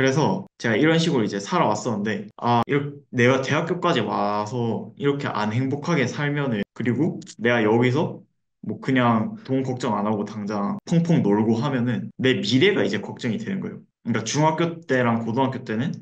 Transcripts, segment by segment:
그래서 제가 이런 식으로 이제 살아왔었는데, 이렇게 내가 대학교까지 와서 이렇게 안 행복하게 살면은, 그리고 내가 여기서 뭐 그냥 돈 걱정 안 하고 당장 펑펑 놀고 하면은 내 미래가 이제 걱정이 되는 거예요. 그러니까 중학교 때랑 고등학교 때는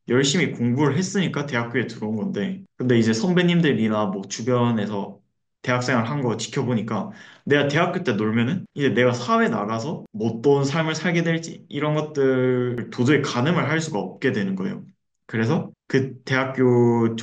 열심히 공부를 했으니까 대학교에 들어온 건데, 근데 이제 선배님들이나 뭐 주변에서 대학생활 한 거 지켜보니까 내가 대학교 때 놀면은 이제 내가 사회 나가서 뭐 어떤 삶을 살게 될지 이런 것들 도저히 가늠을 할 수가 없게 되는 거예요. 그래서 그 대학교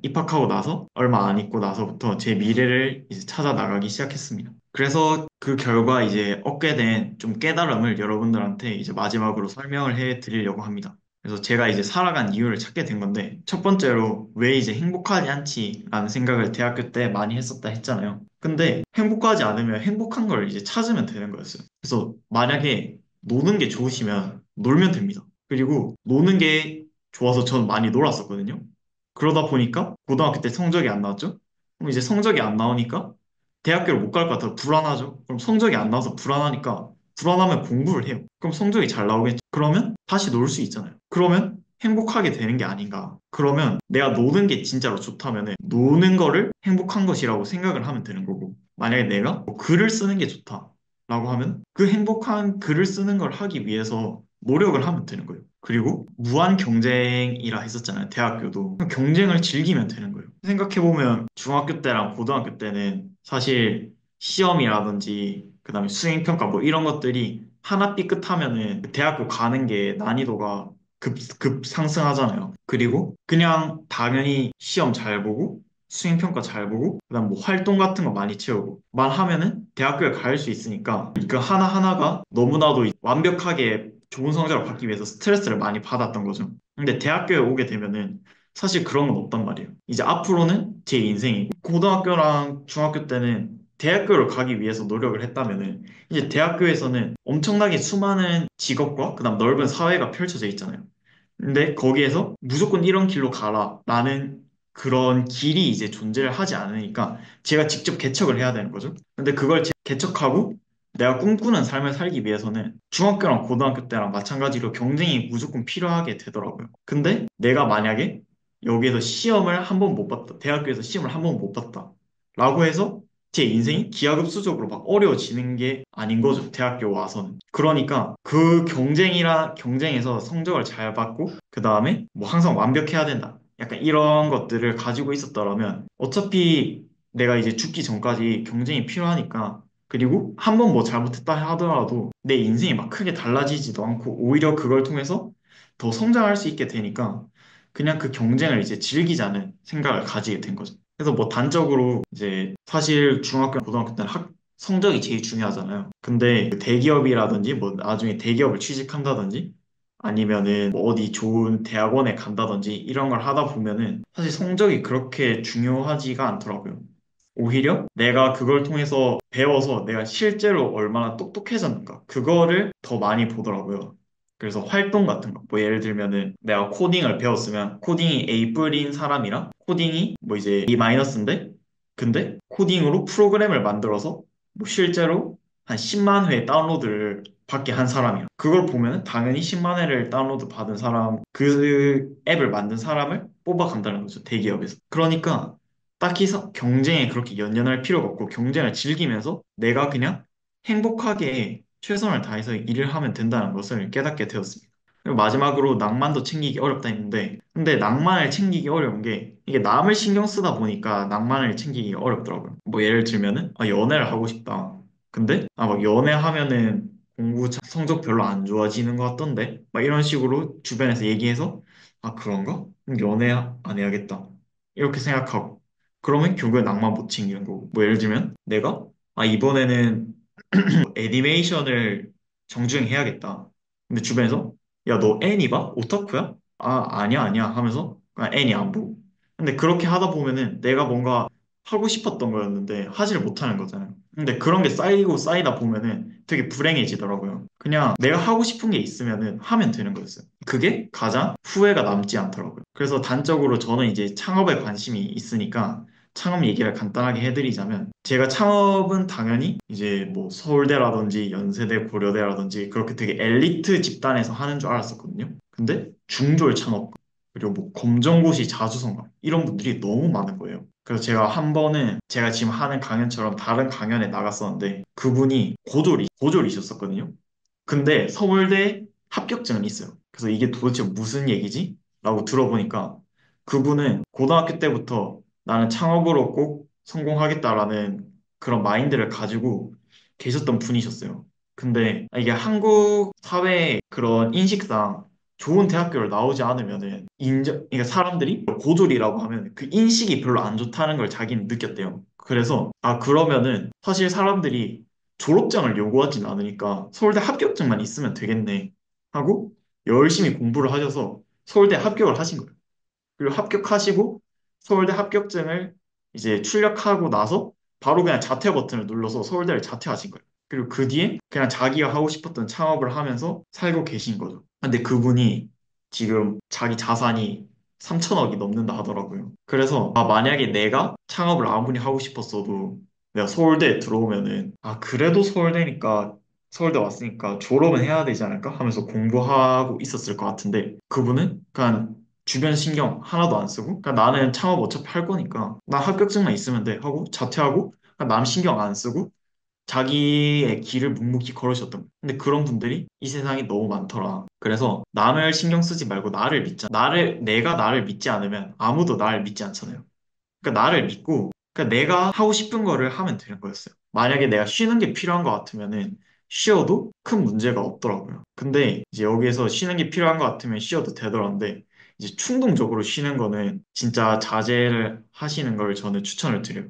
입학하고 나서 얼마 안 있고 나서부터 제 미래를 이제 찾아 나가기 시작했습니다. 그래서 그 결과 이제 얻게 된 좀 깨달음을 여러분들한테 이제 마지막으로 설명을 해 드리려고 합니다. 그래서 제가 이제 살아간 이유를 찾게 된 건데, 첫 번째로 왜 이제 행복하지 않지라는 생각을 대학교 때 많이 했었다 했잖아요. 근데 행복하지 않으면 행복한 걸 이제 찾으면 되는 거였어요. 그래서 만약에 노는 게 좋으시면 놀면 됩니다. 그리고 노는 게 좋아서 저는 많이 놀았었거든요. 그러다 보니까 고등학교 때 성적이 안 나왔죠? 그럼 이제 성적이 안 나오니까 대학교를 못 갈 것 같아서 불안하죠? 그럼 성적이 안 나와서 불안하니까 불안하면 공부를 해요. 그럼 성적이 잘 나오겠죠? 그러면 다시 놀 수 있잖아요. 그러면 행복하게 되는 게 아닌가. 그러면 내가 노는 게 진짜로 좋다면은 노는 거를 행복한 것이라고 생각을 하면 되는 거고. 만약에 내가 뭐 글을 쓰는 게 좋다라고 하면 그 행복한 글을 쓰는 걸 하기 위해서 노력을 하면 되는 거예요. 그리고 무한 경쟁이라 했었잖아요. 대학교도. 경쟁을 즐기면 되는 거예요. 생각해보면 중학교 때랑 고등학교 때는 사실 시험이라든지 그다음에 수행평가 뭐 이런 것들이 하나 삐끗하면은 대학교 가는 게 난이도가 급 상승하잖아요. 그리고 그냥 당연히 시험 잘 보고 수행평가 잘 보고 그다음 뭐 활동 같은 거 많이 채우고 만 하면은 대학교에 갈 수 있으니까 그 하나하나가 너무나도 완벽하게 좋은 성적을 받기 위해서 스트레스를 많이 받았던 거죠. 근데 대학교에 오게 되면은 사실 그런 건 없단 말이에요. 이제 앞으로는 제 인생이고 고등학교랑 중학교 때는 대학교를 가기 위해서 노력을 했다면은 이제 대학교에서는 엄청나게 수많은 직업과 그다음 넓은 사회가 펼쳐져 있잖아요. 근데 거기에서 무조건 이런 길로 가라 라는 그런 길이 이제 존재를 하지 않으니까 제가 직접 개척을 해야 되는 거죠. 근데 그걸 개척하고 내가 꿈꾸는 삶을 살기 위해서는 중학교랑 고등학교 때랑 마찬가지로 경쟁이 무조건 필요하게 되더라고요. 근데 내가 만약에 여기에서 시험을 한 번 못 봤다. 대학교에서 시험을 한 번 못 봤다. 라고 해서 제 인생이 기하급수적으로 막 어려워지는 게 아닌 거죠. 대학교 와서는. 그러니까 그 경쟁에서 성적을 잘 받고 그 다음에 뭐 항상 완벽해야 된다. 약간 이런 것들을 가지고 있었더라면 어차피 내가 이제 죽기 전까지 경쟁이 필요하니까 그리고 한 번 뭐 잘못했다 하더라도 내 인생이 막 크게 달라지지도 않고 오히려 그걸 통해서 더 성장할 수 있게 되니까 그냥 그 경쟁을 이제 즐기자는 생각을 가지게 된 거죠. 그래서 뭐 단적으로 이제 사실 중학교, 고등학교 때는 성적이 제일 중요하잖아요. 근데 그 대기업이라든지 뭐 나중에 대기업을 취직한다든지 아니면은 뭐 어디 좋은 대학원에 간다든지 이런 걸 하다 보면은 사실 성적이 그렇게 중요하지가 않더라고요. 오히려 내가 그걸 통해서 배워서 내가 실제로 얼마나 똑똑해졌는가 그거를 더 많이 보더라고요. 그래서 활동 같은 거, 뭐 예를 들면은 내가 코딩을 배웠으면 코딩이 A 뿔인 사람이랑 코딩이 뭐 이제 B 마이너스인데 근데 코딩으로 프로그램을 만들어서 뭐 실제로 한 10만 회 다운로드를 받게 한 사람이야. 그걸 보면 당연히 10만 회를 다운로드 받은 사람, 그 앱을 만든 사람을 뽑아간다는 거죠, 대기업에서. 그러니까 딱히 경쟁에 그렇게 연연할 필요가 없고 경쟁을 즐기면서 내가 그냥 행복하게 최선을 다해서 일을 하면 된다는 것을 깨닫게 되었습니다. 그리고 마지막으로 낭만도 챙기기 어렵다 했는데 근데 낭만을 챙기기 어려운 게 이게 남을 신경 쓰다 보니까 낭만을 챙기기 어렵더라고요. 뭐 예를 들면은 연애를 하고 싶다. 근데 막 연애하면은 성적 별로 안 좋아지는 것 같던데 막 이런 식으로 주변에서 얘기해서 그런가? 그럼 연애 안 해야겠다. 이렇게 생각하고 그러면 결국에 낭만 못 챙기는 거고 뭐 예를 들면 내가 이번에는 애니메이션을 정주행 해야겠다. 근데 주변에서 야, 너 애니 봐? 오타쿠야? 아니야, 아니야 하면서 그냥 애니 안 보고. 근데 그렇게 하다 보면은 내가 뭔가 하고 싶었던 거였는데 하지를 못하는 거잖아요. 근데 그런 게 쌓이고 쌓이다 보면은 되게 불행해지더라고요. 그냥 내가 하고 싶은 게 있으면은 하면 되는 거였어요. 그게 가장 후회가 남지 않더라고요. 그래서 단적으로 저는 이제 창업에 관심이 있으니까 창업 얘기를 간단하게 해드리자면, 제가 창업은 당연히 이제 뭐 서울대라든지 연세대, 고려대라든지 그렇게 되게 엘리트 집단에서 하는 줄 알았었거든요. 근데 중졸 창업, 그리고 뭐 검정고시 자수성가, 이런 분들이 너무 많은 거예요. 그래서 제가 한 번은 제가 지금 하는 강연처럼 다른 강연에 나갔었는데, 그분이 고졸이셨었거든요. 근데 서울대 합격증은 있어요. 그래서 이게 도대체 무슨 얘기지? 라고 들어보니까 그분은 고등학교 때부터 나는 창업으로 꼭 성공하겠다라는 그런 마인드를 가지고 계셨던 분이셨어요. 근데 이게 한국 사회의 그런 인식상 좋은 대학교를 나오지 않으면은 그러니까 사람들이 고졸이라고 하면 그 인식이 별로 안 좋다는 걸 자기는 느꼈대요. 그래서 그러면은 사실 사람들이 졸업장을 요구하진 않으니까 서울대 합격증만 있으면 되겠네 하고 열심히 공부를 하셔서 서울대 합격을 하신 거예요. 그리고 합격하시고 서울대 합격증을 이제 출력하고 나서 바로 그냥 자퇴 버튼을 눌러서 서울대를 자퇴하신 거예요. 그리고 그 뒤에 그냥 자기가 하고 싶었던 창업을 하면서 살고 계신 거죠. 근데 그분이 지금 자기 자산이 3천억이 넘는다 하더라고요. 그래서 만약에 내가 창업을 아무리 하고 싶었어도 내가 서울대에 들어오면은 그래도 서울대 왔으니까 졸업은 해야 되지 않을까 하면서 공부하고 있었을 것 같은데 그분은 그냥 주변 신경 하나도 안 쓰고 그냥 나는 창업 어차피 할 거니까 나 합격증만 있으면 돼 하고 자퇴하고 그냥 남 신경 안 쓰고 자기의 길을 묵묵히 걸으셨던 거예요. 근데 그런 분들이 이 세상에 너무 많더라. 그래서 남을 신경 쓰지 말고 내가 나를 믿지 않으면 아무도 나를 믿지 않잖아요. 그러니까 나를 믿고 그러니까 내가 하고 싶은 거를 하면 되는 거였어요. 만약에 내가 쉬는 게 필요한 것 같으면은 쉬어도 큰 문제가 없더라고요. 근데 이제 여기에서 쉬는 게 필요한 것 같으면 쉬어도 되더라는데 이제 충동적으로 쉬는 거는 진짜 자제를 하시는 걸 저는 추천을 드려요.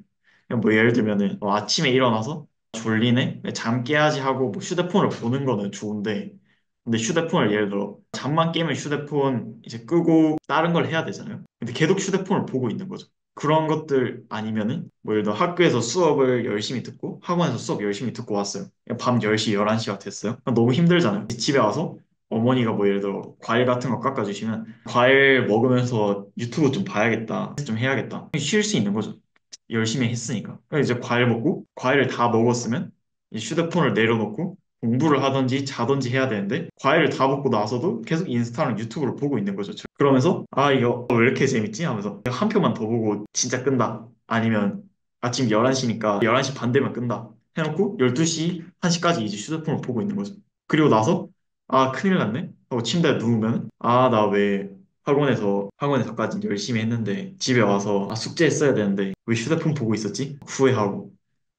그냥 뭐 예를 들면은 아침에 일어나서 졸리네? 잠 깨야지 하고 뭐 휴대폰을 보는 거는 좋은데 근데 휴대폰을 예를 들어 잠만 깨면 휴대폰 이제 끄고 다른 걸 해야 되잖아요. 근데 계속 휴대폰을 보고 있는 거죠. 그런 것들 아니면은 뭐 예를 들어 학교에서 수업을 열심히 듣고 학원에서 수업 열심히 듣고 왔어요. 밤 10시, 11시가 됐어요. 너무 힘들잖아요. 집에 와서 어머니가 뭐 예를 들어 과일 같은 거 깎아주시면 과일 먹으면서 유튜브 좀 봐야겠다. 좀 해야겠다. 쉴 수 있는 거죠. 열심히 했으니까. 그래서 이제 과일 먹고 과일을 다 먹었으면 이 휴대폰을 내려놓고 공부를 하든지 자든지 해야 되는데 과일을 다 먹고 나서도 계속 인스타랑 유튜브를 보고 있는 거죠. 그러면서 이거 왜 이렇게 재밌지? 하면서 한 편만 더 보고 진짜 끈다. 아니면 아침 11시니까 11시 반 되면 끈다. 해놓고 12시, 1시까지 이제 휴대폰을 보고 있는 거죠. 그리고 나서 큰일 났네 하고 침대에 누우면 나 왜 학원에서까지 열심히 했는데 집에 와서 숙제했어야 되는데 왜 휴대폰 보고 있었지? 후회하고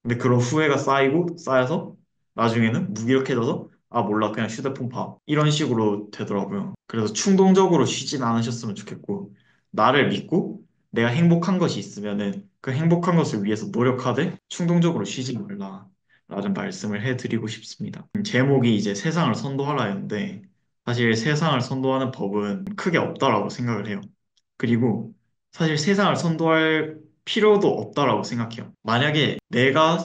근데 그런 후회가 쌓여서 나중에는 무기력해져서 몰라 그냥 휴대폰 봐 이런 식으로 되더라고요. 그래서 충동적으로 쉬진 않으셨으면 좋겠고 나를 믿고 내가 행복한 것이 있으면은 그 행복한 것을 위해서 노력하되 충동적으로 쉬지 말라 라는 말씀을 해드리고 싶습니다. 제목이 이제 세상을 선도하라였는데 사실 세상을 선도하는 법은 크게 없다라고 생각을 해요. 그리고 사실 세상을 선도할 필요도 없다라고 생각해요. 만약에 내가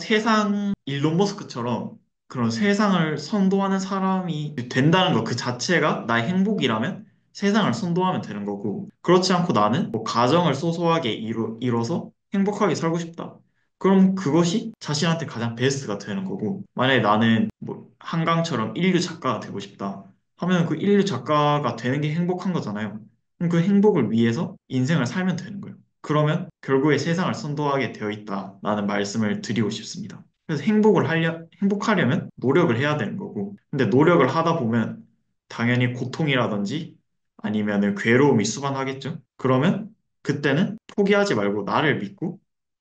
일론 머스크처럼 그런 세상을 선도하는 사람이 된다는 것 그 자체가 나의 행복이라면 세상을 선도하면 되는 거고, 그렇지 않고 나는 뭐 가정을 소소하게 이뤄서 행복하게 살고 싶다. 그럼 그것이 자신한테 가장 베스트가 되는 거고, 만약에 나는 뭐 한강처럼 인류 작가가 되고 싶다. 하면 그 인류 작가가 되는 게 행복한 거잖아요. 그럼 그 행복을 위해서 인생을 살면 되는 거예요. 그러면 결국에 세상을 선도하게 되어 있다라는 말씀을 드리고 싶습니다. 그래서 행복하려면 노력을 해야 되는 거고. 근데 노력을 하다 보면 당연히 고통이라든지 아니면 괴로움이 수반하겠죠? 그러면 그때는 포기하지 말고 나를 믿고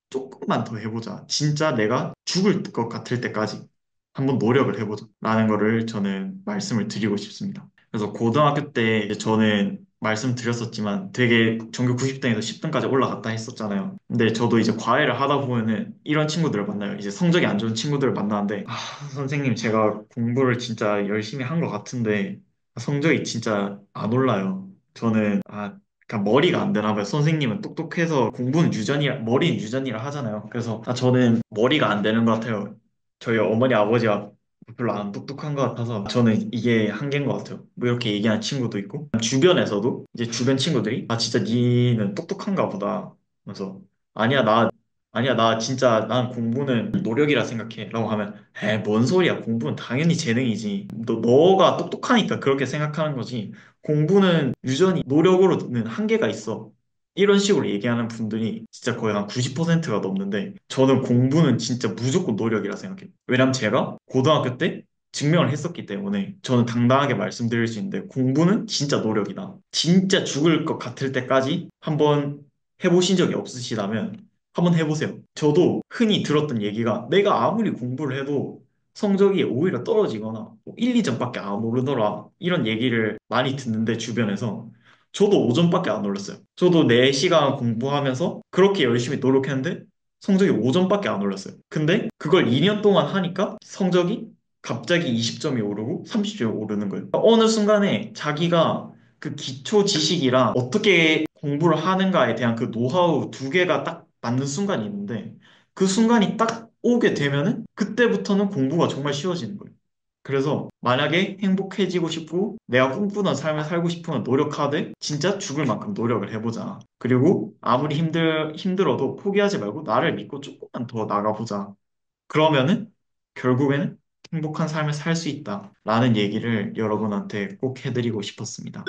조금만 더 해보자. 진짜 내가 죽을 것 같을 때까지 한번 노력을 해보자. 라는 거를 저는 말씀을 드리고 싶습니다. 그래서 고등학교 때 이제 저는 말씀드렸었지만 되게 전교 90등에서 10등까지 올라갔다 했었잖아요. 근데 저도 이제 과외를 하다 보면은 이런 친구들을 만나요. 이제 성적이 안 좋은 친구들을 만나는데, 선생님, 제가 공부를 진짜 열심히 한 것 같은데 성적이 진짜 안 올라요. 저는, 그러니까 머리가 안 되나 봐요. 선생님은 똑똑해서 머리는 유전이라 하잖아요. 그래서 저는 머리가 안 되는 것 같아요. 저희 어머니, 아버지가 별로 안 똑똑한 것 같아서 저는 이게 한계인 것 같아요. 뭐 이렇게 얘기하는 친구도 있고 주변에서도 이제 주변 친구들이 진짜 니는 똑똑한가 보다. 그래서 아니야 나 아니야, 나 진짜, 난 공부는 노력이라 생각해. 라고 하면, 뭔 소리야. 공부는 당연히 재능이지. 너가 똑똑하니까 그렇게 생각하는 거지. 공부는 유전이 노력으로는 한계가 있어. 이런 식으로 얘기하는 분들이 진짜 거의 한 90%가 넘는데, 저는 공부는 진짜 무조건 노력이라 생각해. 왜냐면 제가 고등학교 때 증명을 했었기 때문에 저는 당당하게 말씀드릴 수 있는데, 공부는 진짜 노력이다. 진짜 죽을 것 같을 때까지 한번 해보신 적이 없으시다면, 한번 해보세요. 저도 흔히 들었던 얘기가 내가 아무리 공부를 해도 성적이 오히려 떨어지거나 뭐 1, 2점밖에 안 오르더라. 이런 얘기를 많이 듣는데 주변에서 저도 5점밖에 안 올랐어요. 저도 4시간 공부하면서 그렇게 열심히 노력했는데 성적이 5점밖에 안 올랐어요. 근데 그걸 2년 동안 하니까 성적이 갑자기 20점이 오르고 30점이 오르는 거예요. 어느 순간에 자기가 그 기초 지식이랑 어떻게 공부를 하는가에 대한 그 노하우 두 개가 딱 맞는 순간이 있는데 그 순간이 딱 오게 되면은 그때부터는 공부가 정말 쉬워지는 거예요. 그래서 만약에 행복해지고 싶고 내가 꿈꾸던 삶을 살고 싶으면 노력하되 진짜 죽을 만큼 노력을 해보자. 그리고 아무리 힘들어도 포기하지 말고 나를 믿고 조금만 더 나가보자. 그러면은 결국에는 행복한 삶을 살 수 있다. 라는 얘기를 여러분한테 꼭 해드리고 싶었습니다.